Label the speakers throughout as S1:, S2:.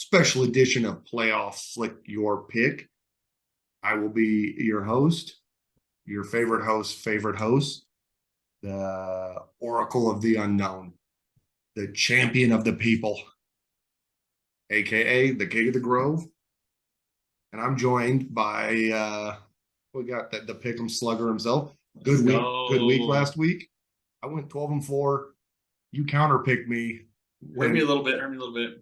S1: special edition of Playoff Flick Your Pick. I will be your host, your favorite host, the Oracle of the Unknown, the champion of the people, aka the King of the Grove. And I'm joined by we got the Pick'em Slugger himself. Good week last week. I went 12-4. You counterpicked me.
S2: Hurt me a little bit.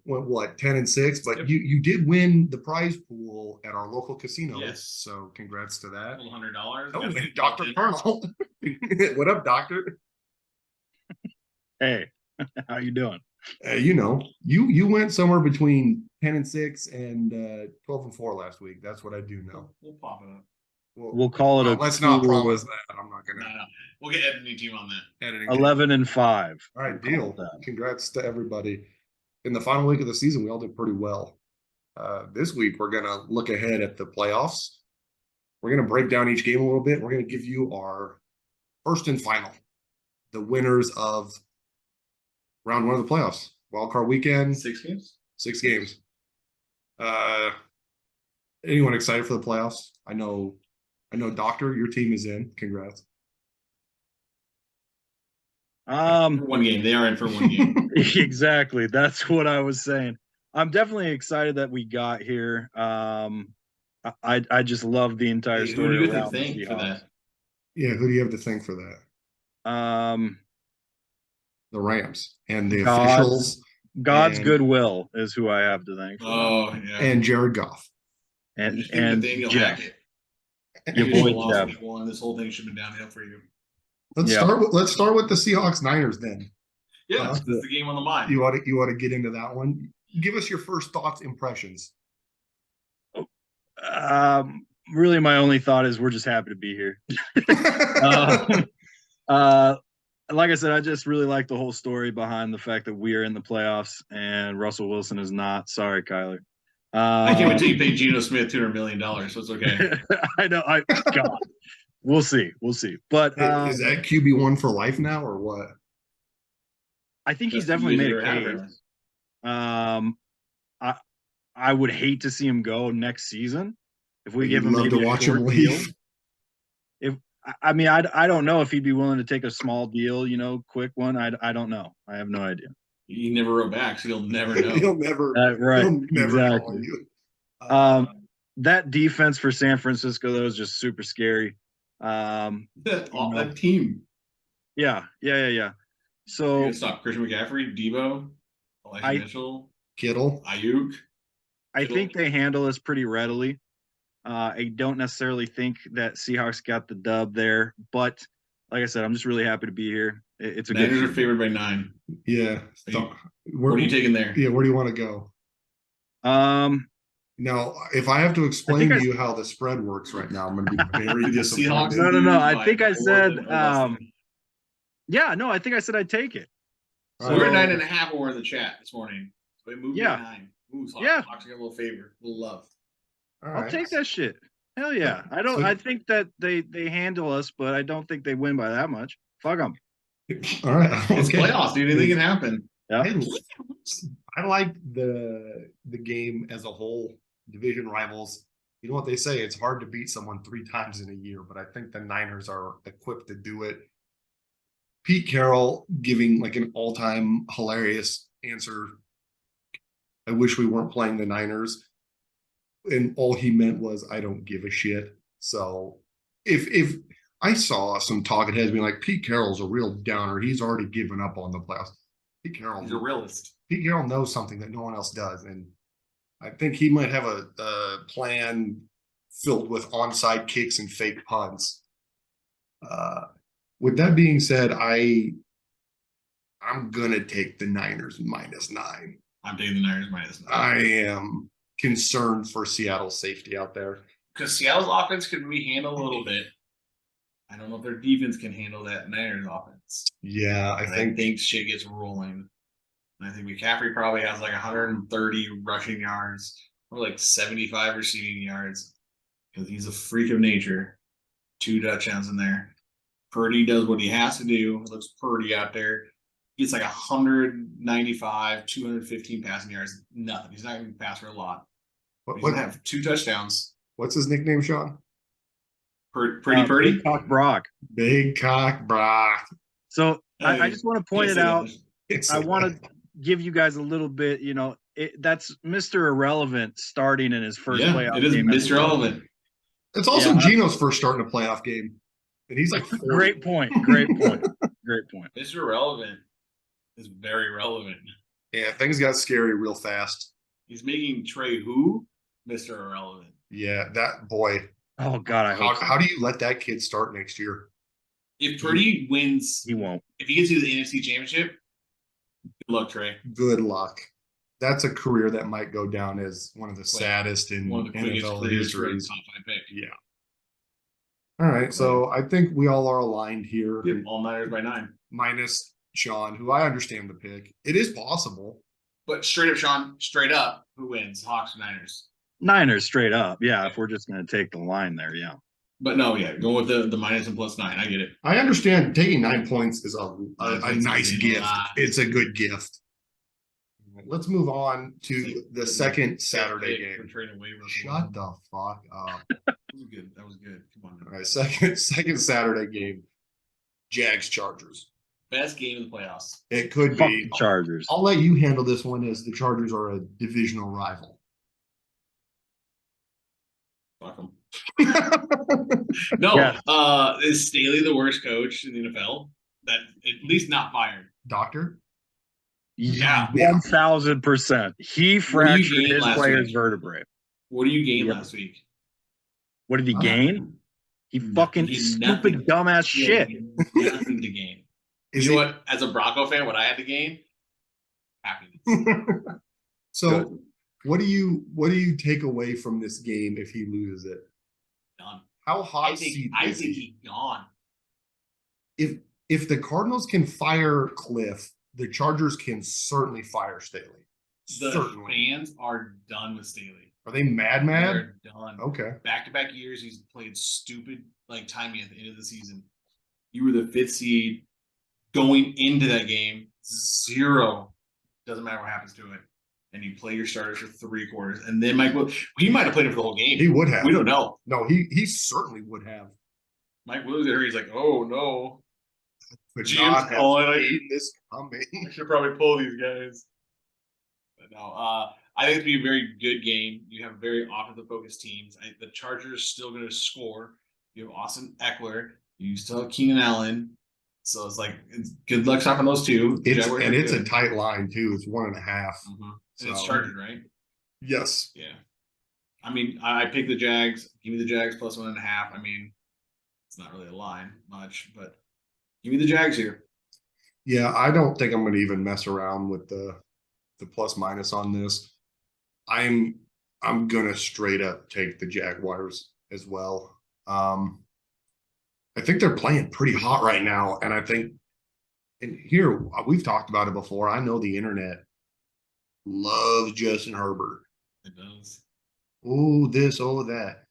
S1: Went what, 10-6? But
S2: yep.
S1: you did win the prize pool at our local casino.
S2: Yes.
S1: So congrats to that.
S2: $100.
S1: Oh, Dr. Colonel. What up, Doctor?
S3: Hey, how you doing?
S1: You went somewhere between 10-6 and 12-4 last week. That's what I do know.
S2: We'll pop it up.
S3: We'll call it
S1: let's not promise that. I'm not gonna.
S2: No. We'll get editing team on that.
S1: Editing
S3: 11-5.
S1: All right, deal. Congrats to everybody. In the final week of the season, we all did pretty well. This week, we're gonna look ahead at the playoffs. We're gonna break down each game a little bit. We're gonna give you our first and final, the winners of round 1 of the playoffs. Wildcard weekend.
S2: 6 games.
S1: 6 games. Anyone excited for the playoffs? I know, Doctor, your team is in. Congrats.
S2: One game. They are in for one game.
S3: Exactly. That's what I was saying. I'm definitely excited that we got here. I just love the entire story.
S2: Who do you have to thank for that?
S1: Yeah, who do you have to thank for that? The Rams and the officials.
S3: God's goodwill is who I have to thank for.
S2: Oh, yeah.
S1: And Jared Goff.
S3: And
S2: Jeff.
S3: Your boy Jeff.
S2: This whole thing should have been downhill for you.
S1: Let's start with the Seahawks Niners then.
S2: Yeah, that's the game on the mind.
S1: You want to get into that one? Give us your first thoughts, impressions.
S3: Really, my only thought is we're just happy to be here. Like I said, I just really like the whole story behind the fact that we are in the playoffs and Russell Wilson is not. Sorry, Kyler.
S2: I can't wait till you pay Geno Smith $200 million, so it's okay.
S3: I know. God, we'll see. But
S1: is that QB1 for life now, or what?
S3: I think he's definitely made a case. I would hate to see him go next season. If we give him maybe a short deal. I don't know if he'd be willing to take a small deal, quick one. I don't know. I have no idea.
S2: He never wrote back, so you'll never know.
S1: He'll never
S3: exactly. That defense for San Francisco, though, is just super scary.
S2: That team.
S3: Yeah. So
S2: you're gonna stop Christian McCaffrey, Debo, Elijah Mitchell,
S1: Kittle,
S2: Ayuk.
S3: I think they handle this pretty readily. I don't necessarily think that Seahawks got the dub there, but like I said, I'm just really happy to be here. It's a good.
S2: Niners are favored by 9.
S1: Yeah.
S2: What are you taking there?
S1: Yeah, where do you want to go? Now, if I have to explain to you how the spread works right now, I'm going to be very disappointed.
S3: No. I think I said, I think I said I'd take it.
S2: So we're at 9.5 when we're in the chat this morning. So we moved to 9. Ooh, so
S3: yeah.
S2: Hawks get a little favor, a little love.
S3: I'll take that shit. Hell yeah. I think that they handle us, but I don't think they win by that much. Fuck them.
S1: All right.
S2: It's playoffs, dude. Anything can happen.
S3: Yeah.
S1: I like the game as a whole. Division rivals. You know what they say? It's hard to beat someone 3 times in a year, but I think the Niners are equipped to do it. Pete Carroll giving like an all-time hilarious answer. I wish we weren't playing the Niners. And all he meant was, I don't give a shit. So if I saw some talking heads being like, Pete Carroll's a real downer. He's already given up on the playoffs. Pete Carroll.
S2: He's a realist.
S1: Pete Carroll knows something that no one else does. And I think he might have a plan filled with onside kicks and fake punts. With that being said, I'm going to take the Niners -9.
S2: I'm taking the Niners -9.
S1: I am concerned for Seattle's safety out there.
S2: Because Seattle's offense can be handled a little bit. I don't know if their defense can handle that Niners offense.
S1: Yeah, I think
S2: shit gets rolling. And I think McCaffrey probably has like 130 rushing yards or like 75 receiving yards because he's a freak of nature. 2 touchdowns in there. Purdy does what he has to do. It looks Purdy out there. Gets like 195, 215 passing yards. Nothing. He's not going to pass for a lot. He's going to have 2 touchdowns.
S1: What's his nickname, Sean?
S2: Pretty Purdy?
S3: Big Cock Brock.
S1: Big Cock Brock.
S3: So I just want to point it out. I want to give you guys a little bit, that's Mr. Irrelevant starting in his first playoff
S2: it is
S3: game.
S2: Mr. Irrelevant.
S1: It's also Gino's first starting a playoff game. And he's like 40.
S3: Great point. Great point. Great point.
S2: Mr. Irrelevant is very relevant.
S1: Yeah, things got scary real fast.
S2: He's making Trey who? Mr. Irrelevant.
S1: Yeah, that boy.
S3: Oh God, I hope so.
S1: How do you let that kid start next year?
S2: If Purdy wins,
S3: He won't.
S2: if he gets to the NFC Championship, good luck, Trey.
S1: Good luck. That's a career that might go down as one of the saddest in
S2: One of the quickest
S1: NFL
S2: careers for a
S1: histories.
S2: top 5 pick.
S1: Yeah. All right, so I think we all are aligned here.
S2: Yep, all Niners by 9.
S1: Minus Sean, who I understand the pick. It is possible.
S2: But straight up, Sean, straight up, who wins? Hawks or Niners?
S3: Niners straight up. Yeah, if we're just going to take the line there, yeah.
S2: But no, go with the minus and plus 9. I get it.
S1: I understand taking 9 points is a nice gift. It's a good gift. Let's move on to the second Saturday game. Shut the fuck up.
S2: That was good. That was good. Come on.
S1: All right, second Saturday game. Jags Chargers.
S2: Best game of the playoffs.
S1: It could
S3: Fuck
S1: be.
S3: the Chargers.
S1: I'll let you handle this one as the Chargers are a divisional rival.
S2: Fuck them. No,
S3: Yeah.
S2: Is Staley the worst coach in the NFL? That at least not fired.
S1: Doctor?
S2: Yeah.
S3: 1000%. He fractured his
S2: last
S3: player's
S2: week?
S3: vertebrae.
S2: What do you gain
S3: Yep.
S2: last week?
S3: What did he gain? He fucking
S2: He did
S3: stupid
S2: nothing.
S3: dumbass shit.
S2: Nothing to gain. You know what? As a Bronco fan, what I had to gain? Happiness.
S1: So
S3: Good.
S1: what do you take away from this game if he loses it?
S2: Done.
S1: How
S2: I
S1: hot
S2: think
S1: seat is
S2: he's
S1: he?
S2: gone.
S1: If the Cardinals can fire Cliff, the Chargers can certainly fire Staley.
S2: The
S1: Certainly.
S2: fans are done with Staley.
S1: Are they mad?
S2: They're done.
S1: Okay.
S2: Back-to-back years, he's played stupid timing at the end of the season. You were the 5th seed going into that game. 0. Doesn't matter what happens to it. And you play your starters for 3 quarters. And then he might have played it for the whole game.
S1: He would have.
S2: We don't know.
S1: No, he certainly would have.
S2: Mike Williams there, he's like, oh no.
S1: Could
S2: Jim's
S1: not have
S2: calling it.
S1: seen this coming.
S2: I should probably pull these guys. But no, I think it'd be a very good game. You have very offensive focused teams. The Chargers still going to score. You have Austin Eckler. You still have Keenan Allen. So it's good luck stopping those two.
S1: It's a tight line too. It's 1.5.
S2: Mm-hmm.
S1: So,
S2: And it's Chargers, right?
S1: Yes.
S2: Yeah. I mean, I picked the Jags. Give me the Jags plus 1.5. I mean, it's not really a line much, but give me the Jags here.
S1: Yeah, I don't think I'm going to even mess around with the plus minus on this. I'm going to straight up take the Jaguars as well. I think they're playing pretty hot right now, and I think, and here we've talked about it before. I know the internet loves Justin Herbert.
S2: It does.
S1: Oh, this, oh, that.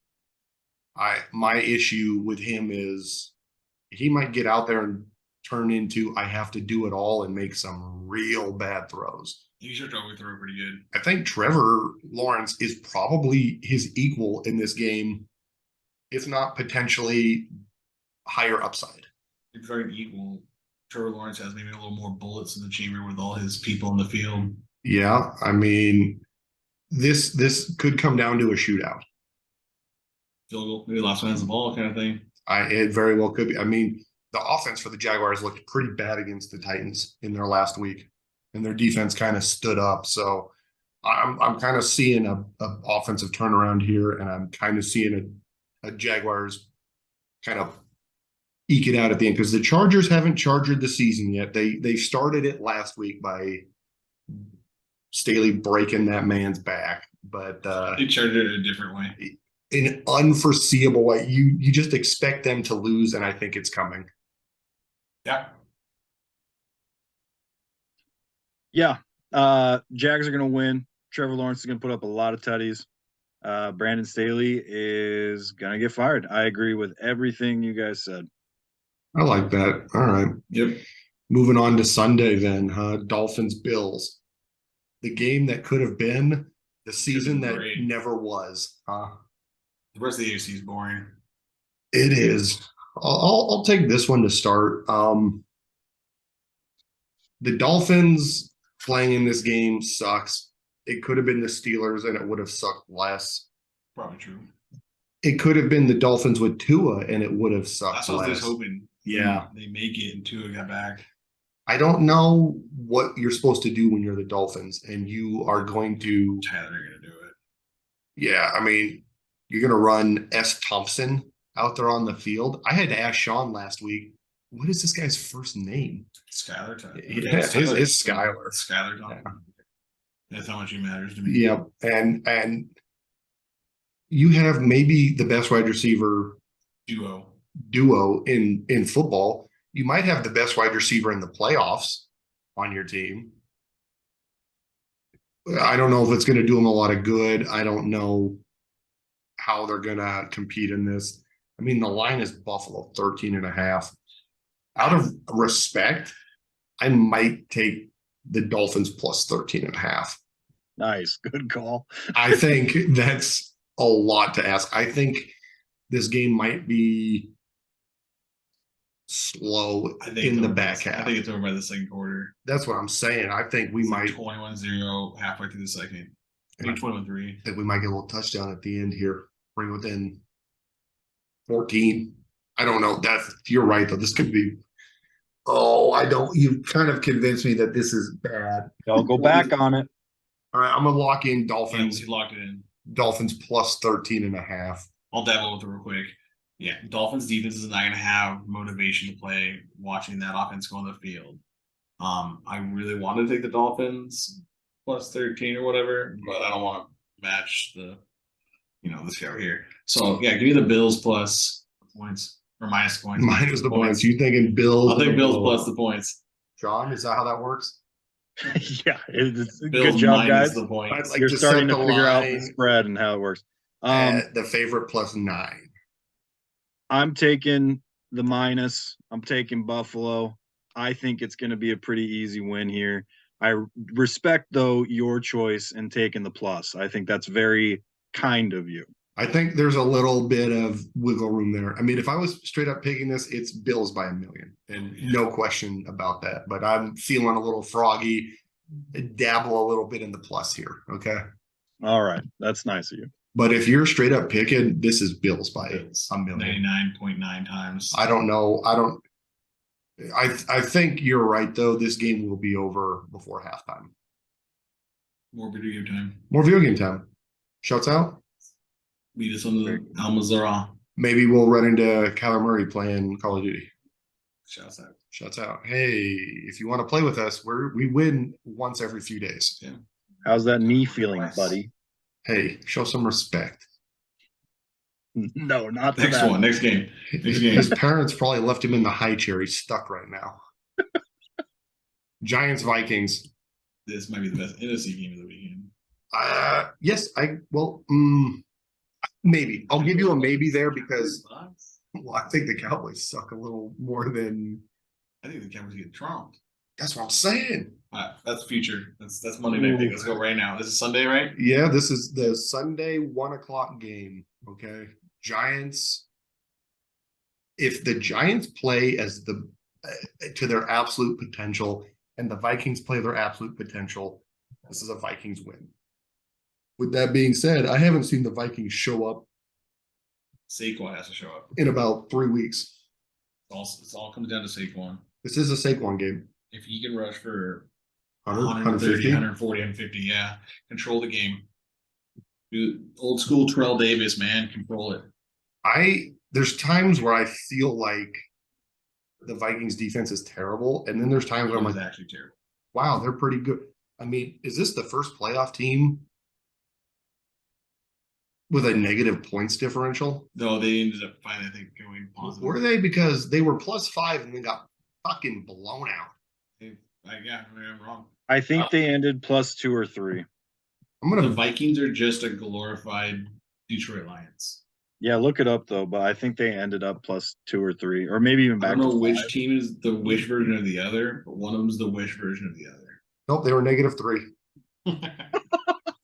S1: My issue with him is he might get out there and turn into I have to do it all and make some real bad throws.
S2: He should probably throw pretty good.
S1: I think Trevor Lawrence is probably his equal in this game, if not potentially higher upside.
S2: If you're equal, Trevor Lawrence has maybe a little more bullets in the chamber with all his people in the field.
S1: Yeah, I mean, this could come down to a shootout.
S2: Field goal, maybe the last one has the ball kind of thing.
S1: It very well could be. I mean, the offense for the Jaguars looked pretty bad against the Titans in their last week, and their defense kind of stood up. So I'm kind of seeing a offensive turnaround here, and I'm kind of seeing a Jaguars kind of eke it out at the end because the Chargers haven't charged the season yet. They started it last week by Staley breaking that man's back, but
S2: they charged it a different way.
S1: In an unforeseeable way. You just expect them to lose, and I think it's coming.
S2: Yeah.
S3: Yeah. Jags are going to win. Trevor Lawrence is going to put up a lot of tutties. Brandon Staley is going to get fired. I agree with everything you guys said.
S1: I like that. All right.
S2: Yep.
S1: Moving on to Sunday then, huh? Dolphins Bills. The game that could have been, the season that
S2: great.
S1: never was, huh?
S2: The rest of the AFC is boring.
S1: It is. I'll take this one to start. The Dolphins playing in this game sucks. It could have been the Steelers and it would have sucked less.
S2: Probably true.
S1: It could have been the Dolphins with Tua and it would have sucked
S2: That's what I was
S1: less.
S2: hoping.
S1: Yeah.
S2: They make it and Tua got back.
S1: I don't know what you're supposed to do when you're the Dolphins and you are going to.
S2: Tyler are going to do it.
S1: Yeah, I mean, you're going to run S. Thompson out there on the field. I had to ask Sean last week, what is this guy's first name?
S2: Skylar Thompson.
S1: Yeah, it's Skylar.
S2: Skylar Thompson.
S1: Yeah.
S2: That's how much he matters to me.
S1: Yep. And you have maybe the best wide receiver duo in football. You might have the best wide receiver in the playoffs on your team. I don't know if it's going to do them a lot of good. I don't know how they're going to compete in this. I mean, the line is Buffalo 13.5. Out of respect, I might take the Dolphins plus 13.5.
S3: Nice. Good call.
S1: I think that's a lot to ask. I think this game might be slow in the back half.
S2: I think it's over by the second quarter.
S1: That's what I'm saying. I think we might
S2: 21-0 halfway through the second. Maybe 21-3.
S1: I think we might get a little touchdown at the end here. Bring within 14. I don't know. You're right though. This could be. Oh, I don't. You kind of convinced me that this is bad.
S3: I'll go back on it.
S1: All right, I'm gonna lock in Dolphins.
S2: You locked it in.
S1: Dolphins plus 13.5.
S2: I'll dabble with it real quick. Yeah, Dolphins defense is not going to have motivation to play watching that offense go on the field. I really want to take the Dolphins plus 13 or whatever, but I don't want to match this guy right here. So yeah, give me the Bills plus points or minus points.
S1: Minus the points. You thinking Bills?
S2: I'll take Bills plus the points.
S1: John, is that how that works?
S3: Yeah, it's
S2: Bills
S3: good job, guys.
S2: The points.
S1: I'd like
S3: You're
S1: to
S3: starting
S1: set
S3: to
S1: the
S3: figure out the
S1: line
S3: spread and how it works.
S1: at the favorite plus 9.
S3: I'm taking the minus. I'm taking Buffalo. I think it's going to be a pretty easy win here. I respect, though, your choice in taking the plus. I think that's very kind of you.
S1: I think there's a little bit of wiggle room there. I mean, if I was straight up picking this, it's Bills by 1 million, and no question about that. But I'm feeling a little froggy, dabble a little bit in the plus here. Okay.
S3: All right. That's nice of you.
S1: But if you're straight up picking, this is Bills by 1 million.
S2: 99.9 times.
S1: I don't know. I think you're right, though. This game will be over before halftime.
S2: More video game time.
S1: More video game time. Shouts out.
S2: Beat us on the Almazara.
S1: Maybe we'll run into Kyler Murray playing Call of Duty.
S2: Shouts out.
S1: Shouts out. Hey, if you want to play with us, we win once every few days.
S2: Yeah.
S3: How's that knee feeling, buddy?
S1: Hey, show some respect.
S3: No, not
S2: Next
S3: that
S2: one. Next game.
S1: His parents probably left him in the high chair. He's stuck right now. Giants Vikings.
S2: This might be the best NFC game of the weekend.
S1: Yes, maybe. I'll give you a maybe there because I think the Cowboys suck a little more than.
S2: I think the Cowboys get trumped.
S1: That's what I'm saying.
S2: That's future. That's Monday night. Let's go right now. This is Sunday, right?
S1: Yeah, this is the Sunday 1:00 game. Okay, Giants. If the Giants play as to their absolute potential, and the Vikings play their absolute potential, this is a Vikings win. With that being said, I haven't seen the Vikings show up.
S2: Saquon has to show up
S1: in about 3 weeks.
S2: It all comes down to Saquon.
S1: This is a Saquon game.
S2: If he can rush for
S1: 130,
S2: 140, 150, yeah, control the game. Dude, old school Terrell Davis, man, control it.
S1: There's times where I feel like the Vikings defense is terrible, and then there's times where I'm like,
S2: actually terrible.
S1: Wow, they're pretty good. I mean, is this the first playoff team with a negative points differential?
S2: No, they ended up finally, I think, going positive.
S1: Were they? Because they were +5 and they got fucking blown out.
S2: I'm wrong.
S3: I think they ended +2 or 3.
S2: The Vikings are just a glorified Detroit Lions.
S3: Yeah, look it up though, but I think they ended up +2 or 3, or maybe even
S2: I
S3: back
S2: don't
S3: to
S2: know
S3: 5.
S2: which team is the wish version of the other, but one of them is the wish version of the
S1: Nope, they were -3.
S2: other.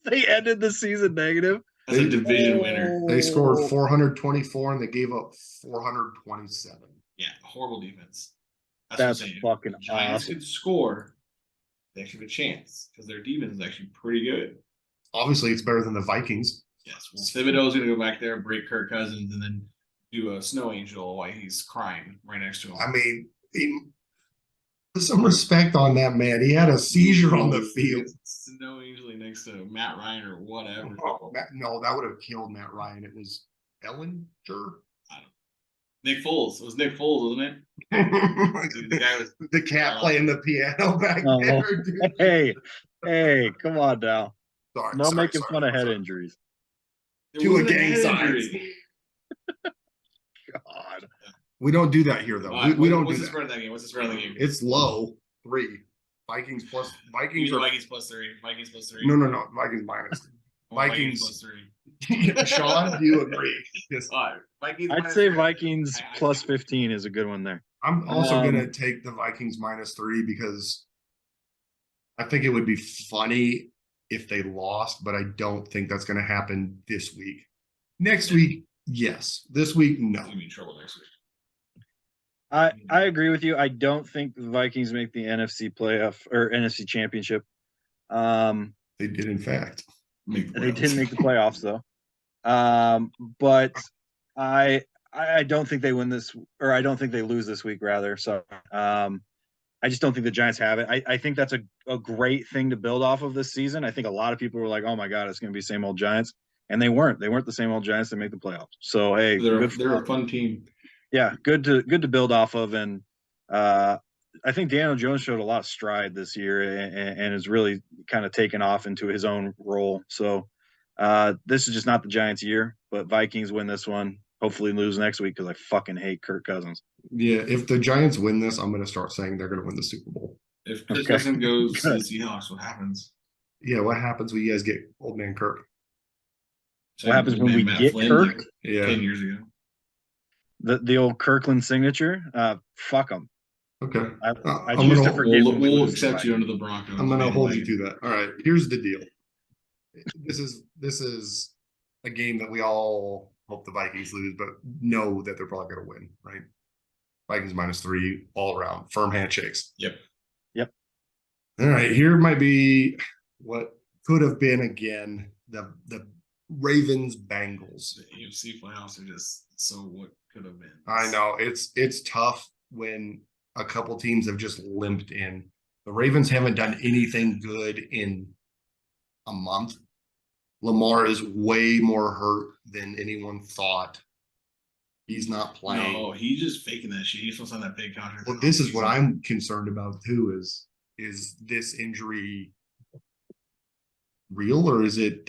S3: They ended the season negative.
S2: That's a division winner.
S1: They scored
S3: Oh.
S1: 424 and they gave up 427.
S2: Yeah, horrible defense. That's,
S3: That's
S2: what I'm saying.
S3: fucking
S2: The Giants
S3: awesome.
S2: could score. They actually have a chance because their defense is actually pretty good.
S1: Obviously, it's better than the Vikings.
S2: Yes. Well, Thibodeau's going to go back there, break Kirk Cousins, and then do a snow angel while he's crying right next to him.
S1: I mean, put some respect on that man. He had a seizure on the field.
S2: Snow angel next to Matt Ryan or whatever.
S1: No, that would have killed Matt Ryan. It was Ellinger.
S2: Nick Foles. It was Nick Foles, wasn't it? The guy was
S1: the cat playing the piano back there.
S3: Dude. Hey, come on now.
S1: Sorry,
S3: making fun of head injuries.
S1: To a gang size. God. We don't do that here, though. We don't
S2: What's
S1: do
S2: the spread of that game? What's the spread of the game?
S1: It's low, 3. Vikings +3.
S2: Vikings +3. Vikings +3.
S1: No. Vikings minus. Vikings
S2: +3.
S1: Sean, do you agree? Yes.
S2: Vikings
S3: I'd say Vikings +15 is a good one there.
S1: I'm also gonna take the Vikings -3 because I think it would be funny if they lost, but I don't think that's gonna happen this week. Next week, yes. This week, no.
S2: You'll be in trouble next week.
S3: I agree with you. I don't think the Vikings make the NFC playoff or NFC championship.
S1: They did, in fact.
S3: They didn't make the playoffs though. But I don't think they win this, or I don't think they lose this week, rather. So I just don't think the Giants have it. I think that's a great thing to build off of this season. I think a lot of people were like, oh my God, it's gonna be same old Giants. And they weren't. They weren't the same old Giants that made the playoffs. So hey,
S2: they're a fun team.
S3: Yeah, good to build off of. And I think Daniel Jones showed a lot of stride this year and is really kind of taken off into his own role. So this is just not the Giants' year, but Vikings win this one. Hopefully lose next week because I fucking hate Kirk Cousins.
S1: Yeah, if the Giants win this, I'm going to start saying they're going to win the Super Bowl.
S2: If Kirk Cousins goes to the Seahawks, what happens?
S1: Yeah, what happens when you guys get old man Kirk?
S3: What happens when we get Kirk?
S2: Like 10 years ago.
S3: The old Kirkland signature? Fuck them.
S1: Okay.
S3: I choose to forgive him.
S2: We'll accept you under the Broncos.
S1: I'm going to hold you to that. All right. Here's the deal. This is a game that we all hope the Vikings lose, but know that they're probably going to win, right? Vikings -3 all around. Firm handshakes.
S2: Yep.
S1: All right. Here might be what could have been again the Ravens Bengals.
S2: The AFC playoffs are just so what could have been.
S1: I know it's tough when a couple teams have just limped in. The Ravens haven't done anything good in a month. Lamar is way more hurt than anyone thought. He's not playing.
S2: No, he's just faking that shit. He's supposed to have that big contract.
S1: Well, this is what I'm concerned about too. Is this injury real, or is it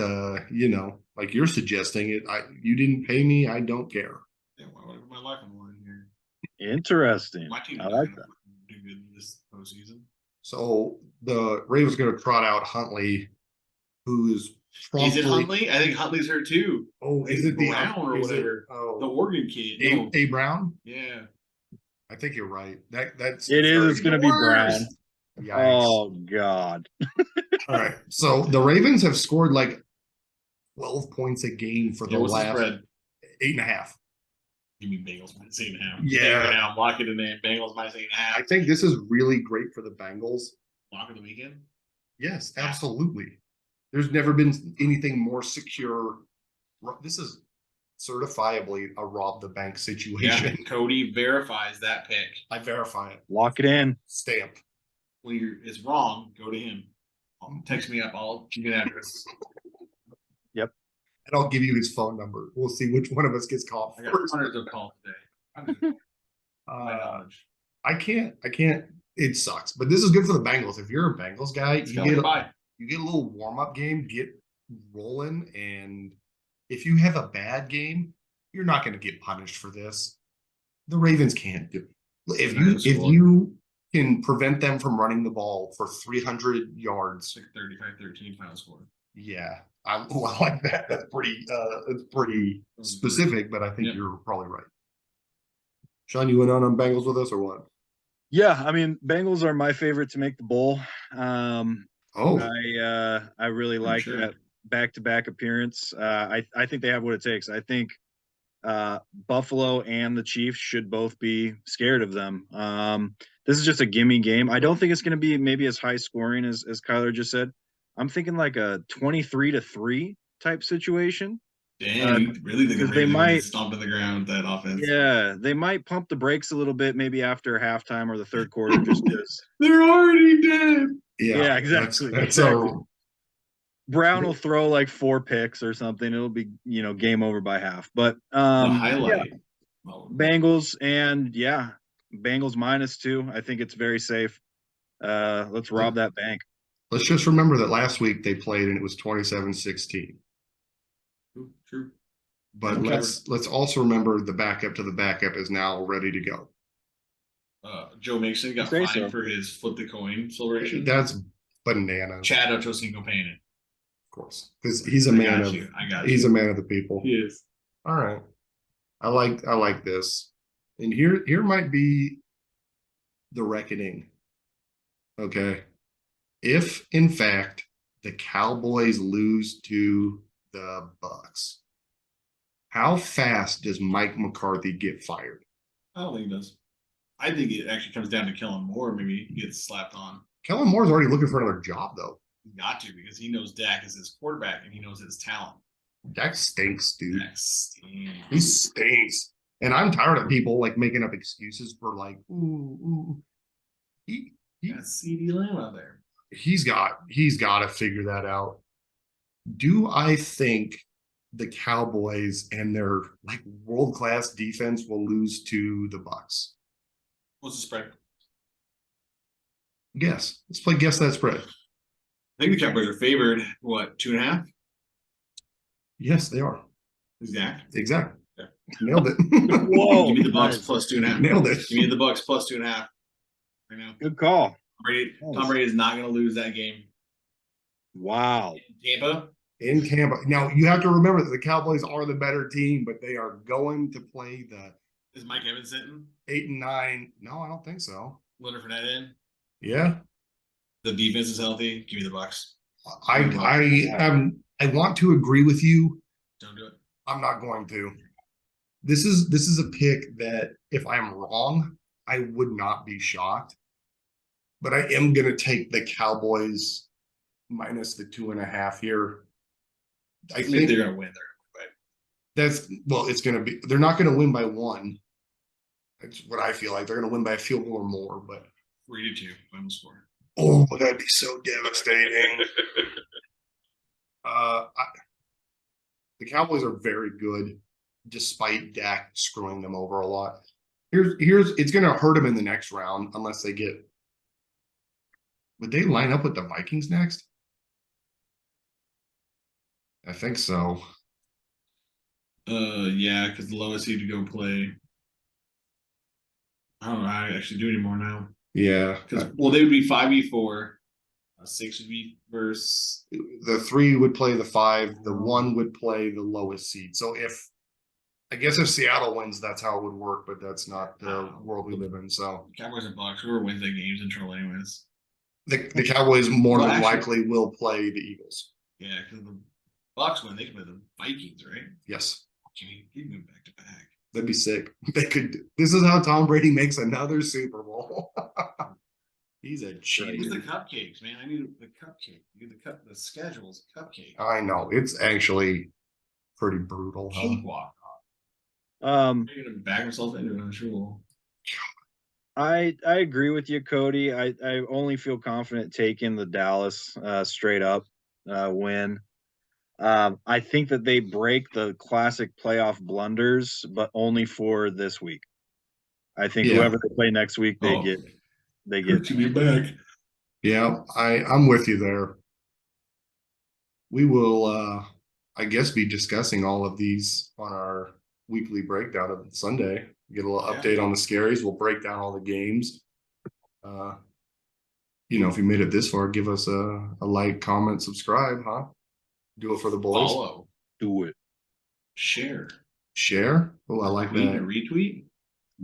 S1: like you're suggesting it? You didn't pay me, I don't care.
S2: Yeah, why would I put my life on the line here?
S3: Interesting.
S2: My team
S3: I like that.
S2: Do good this postseason.
S1: So the Ravens going to trot out Huntley, who is probably.
S2: Is it Huntley? I think Huntley's hurt too.
S1: Oh, is it the
S2: Brown or whatever? The Oregon kid. No.
S1: A Brown?
S2: Yeah.
S1: I think you're right. That's
S3: it is. It's going to be Brown.
S1: Yikes.
S3: Oh God.
S1: All right. So the Ravens have scored like 12 points a game for the last 8.5.
S2: Give me Bengals -8.5.
S1: Yeah.
S2: Right now, lock it in there. Bengals -8.5.
S1: I think this is really great for the Bengals.
S2: Lock of the weekend?
S1: Yes, absolutely. There's never been anything more secure. This is certifiably a rob the bank situation.
S2: Yeah, Cody verifies that pick.
S1: I verify it.
S3: Lock it in.
S1: Stamp.
S2: When it's wrong, go to him. Text me up. I'll give you an address.
S3: Yep.
S1: And I'll give you his phone number. We'll see which one of us gets called
S2: I got
S1: first.
S2: hundreds of calls today.
S1: I can't. It sucks, but this is good for the Bengals. If you're a Bengals guy, you get a little warm up game, get rolling, and if you have a bad game, you're not going to get punished for this. The Ravens can't do it. If you can prevent them from running the ball for 300 yards,
S2: like 35-13 final score.
S1: Yeah, I like that. It's pretty specific, but I think
S2: Yep.
S1: you're probably right. Sean, you went on Bengals with us or what?
S3: Yeah, I mean, Bengals are my favorite to make the bowl.
S1: Oh,
S3: I really
S2: I'm
S3: like
S2: sure.
S3: that back-to-back appearance. I think they have what it takes. I think Buffalo and the Chiefs should both be scared of them. This is just a gimme game. I don't think it's going to be maybe as high scoring as Kyler just said. I'm thinking like a 23-3 type situation.
S2: Damn, you really think the
S3: Because they
S2: Ravens are going to
S3: might,
S2: get stomped to the ground with that offense?
S3: yeah, they might pump the brakes a little bit maybe after halftime or the third quarter, just because.
S2: They're already dead.
S1: yeah,
S3: Yeah,
S1: that's
S3: exactly. Brown will throw like 4 picks or something. It'll be, game over by half. But
S2: The
S3: yeah,
S2: highlight. Oh,
S3: Bengals and yeah, Bengals -2. I think it's very safe. Let's rob that bank.
S1: let's just remember that last week they played and it was 27-16.
S2: true.
S1: But
S2: Okay.
S1: let's also remember the backup to the backup is now ready to go.
S2: Joe Mixon got
S3: Say
S2: fined
S3: so.
S2: for his flip the coin celebration.
S1: That's bananas.
S2: Chad Ochocinco paying it.
S1: Of course, because he's a
S2: I
S1: man
S2: got
S1: of
S2: you. I got
S1: he's
S2: you.
S1: a man of the people.
S2: He is.
S1: All right, I like this, and here might be the reckoning. Okay, if in fact the Cowboys lose to the Bucks, how fast does Mike McCarthy get fired?
S2: I don't think he does. I think it actually comes down to Kellen Moore. Maybe he gets slapped on.
S1: Kellen Moore's already looking for another job though.
S2: He got to because he knows Dak is his quarterback and he knows his talent.
S1: Dak stinks, dude.
S2: Dak stinks.
S1: He stinks. And I'm tired of people like making up excuses for like, ooh. He
S2: got CD Lamb out there.
S1: He's got to figure that out. Do I think the Cowboys and their like world-class defense will lose to the Bucks?
S2: What's the spread?
S1: Guess. Let's play guess that spread.
S2: I think the Cowboys are favored. What, 2.5?
S1: Yes, they are.
S2: Exactly.
S1: Yeah. Nailed it.
S3: Whoa.
S2: Give me the Bucks plus 2.5.
S1: Nailed it.
S2: Give me the Bucks plus 2.5. I know.
S3: Good call.
S2: Tom Brady is not going to lose that game.
S3: Wow.
S2: Tampa?
S1: In Tampa. Now, you have to remember that the Cowboys are the better team, but they are going to play the.
S2: Is Mike Evans sitting?
S1: 8 and 9. No, I don't think so.
S2: Leonard Fournette in?
S1: Yeah.
S2: The defense is healthy. Give me the Bucks.
S1: I want to agree with you.
S2: Don't do it.
S1: I'm not going to. This is a pick that if I'm wrong, I would not be shocked. But I am going to take the Cowboys minus the 2.5 here. I think
S2: they're going to win.
S1: it's going to be. They're not going to win by 1. That's what I feel like. They're going to win by a field goal or more. But
S2: 3-2 final score.
S1: Oh, that'd be so devastating. The Cowboys are very good, despite Dak screwing them over a lot. Here's it's going to hurt them in the next round unless they get. Would they line up with the Vikings next? I think so.
S2: Yeah, because the lowest seed to go play. I don't know how to actually do anymore now.
S1: Yeah,
S2: because they would be 5v4. 6 would be versus
S1: the 3 would play the 5. The 1 would play the lowest seed. So if Seattle wins, that's how it would work. But that's not the world we live in. So
S2: Cowboys and Bucks, whoever wins that game's in trouble anyways.
S1: The Cowboys more than likely will play the Eagles.
S2: Yeah, because the Bucks win, they can play the Vikings, right?
S1: Yes.
S2: Keep moving back to back.
S1: That'd be sick. They could. This is how Tom Brady makes another Super Bowl. He's a cheater.
S2: It's the cupcakes, man. I need the cupcake. The schedule's cupcake.
S1: I know. It's actually pretty brutal.
S2: Cakewalk.
S3: I'm
S2: gonna back myself into another Super Bowl.
S3: I agree with you, Cody. I only feel confident taking the Dallas straight up win. I think that they break the classic playoff blunders, but only for this week. I think whoever they play next week, they get.
S2: To be back.
S1: Yeah, I'm with you there. We will, I guess, be discussing all of these on our weekly breakdown of Sunday. Get a little update on the scaries. We'll break down all the games. If you made it this far, give us a like, comment, subscribe, huh? Do it for the boys.
S2: Follow,
S3: Do it.
S2: share,
S1: Share. Oh, I like
S2: tweet,
S1: that.
S2: retweet.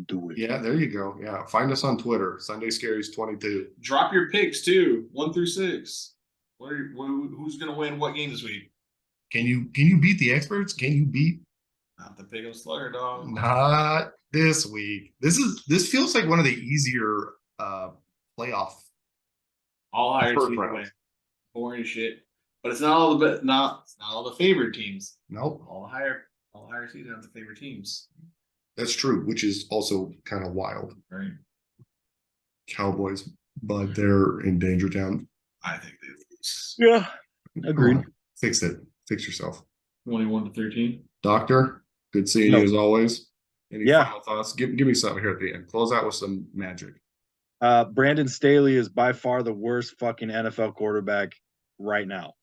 S3: Do it.
S1: Yeah, there you go. Yeah, find us on Twitter. Sunday Scaries 22.
S2: Drop your picks too, 1 through 6. Who's gonna win what game this week?
S1: Can you beat the experts? Can you beat?
S2: Not the Pick'em Slugger dog.
S1: Not this week. This feels like one of the easier playoff.
S2: All higher
S1: First
S2: seeds
S1: round.
S2: win. Boring as shit. But it's not all the not all the favored teams.
S1: Nope,
S2: All the higher seeds have the favorite teams.
S1: that's true, which is also kind of wild.
S2: Right.
S1: Cowboys, but they're in danger town.
S2: I think they lose.
S3: Yeah. Agreed.
S1: Come on, fix it. Fix yourself.
S2: 21 to 13.
S1: Doctor, good seeing
S3: No.
S1: you as always. Any
S3: Yeah.
S1: final thoughts? Give me something here at the end. Close out with some magic.
S3: Brandon Staley is by far the worst fucking NFL quarterback right now.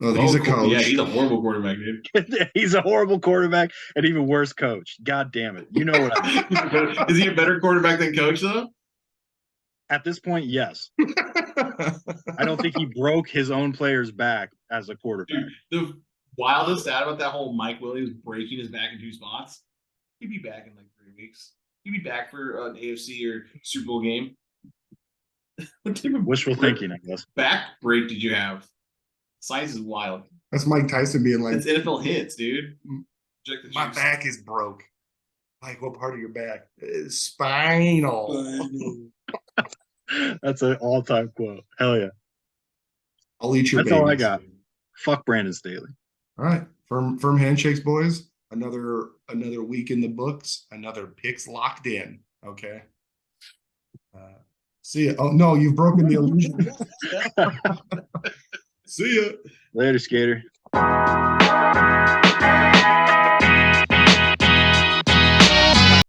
S1: Oh, he's a coach.
S2: Yeah, he's a horrible quarterback, dude.
S3: He's a horrible quarterback and even worse coach. God damn it. You know what I mean.
S2: Is he a better quarterback than coach though?
S3: At this point, yes. I don't think he broke his own player's back as a quarterback.
S2: Dude, the wildest stat about that whole Mike Williams breaking his back in 2 spots, he'd be back in like 3 weeks. He'd be back for an AFC or Super Bowl game. What type of
S3: Wishful thinking, I guess.
S2: back break did you have? Science is wild.
S1: That's Mike Tyson being like,
S2: It's NFL hits, dude. Check the
S1: my
S2: juice.
S1: back is broke. Like, what part of your back? It's spinal.
S3: That's an all-time quote. Hell yeah.
S1: I'll eat your
S3: That's all I
S1: babies.
S3: got. Fuck Brandon Staley.
S1: All right. Firm handshakes, boys. Another week in the books. Another picks locked in. Okay. See ya. Oh no, you've broken the illusion. See ya.
S3: Later, skater.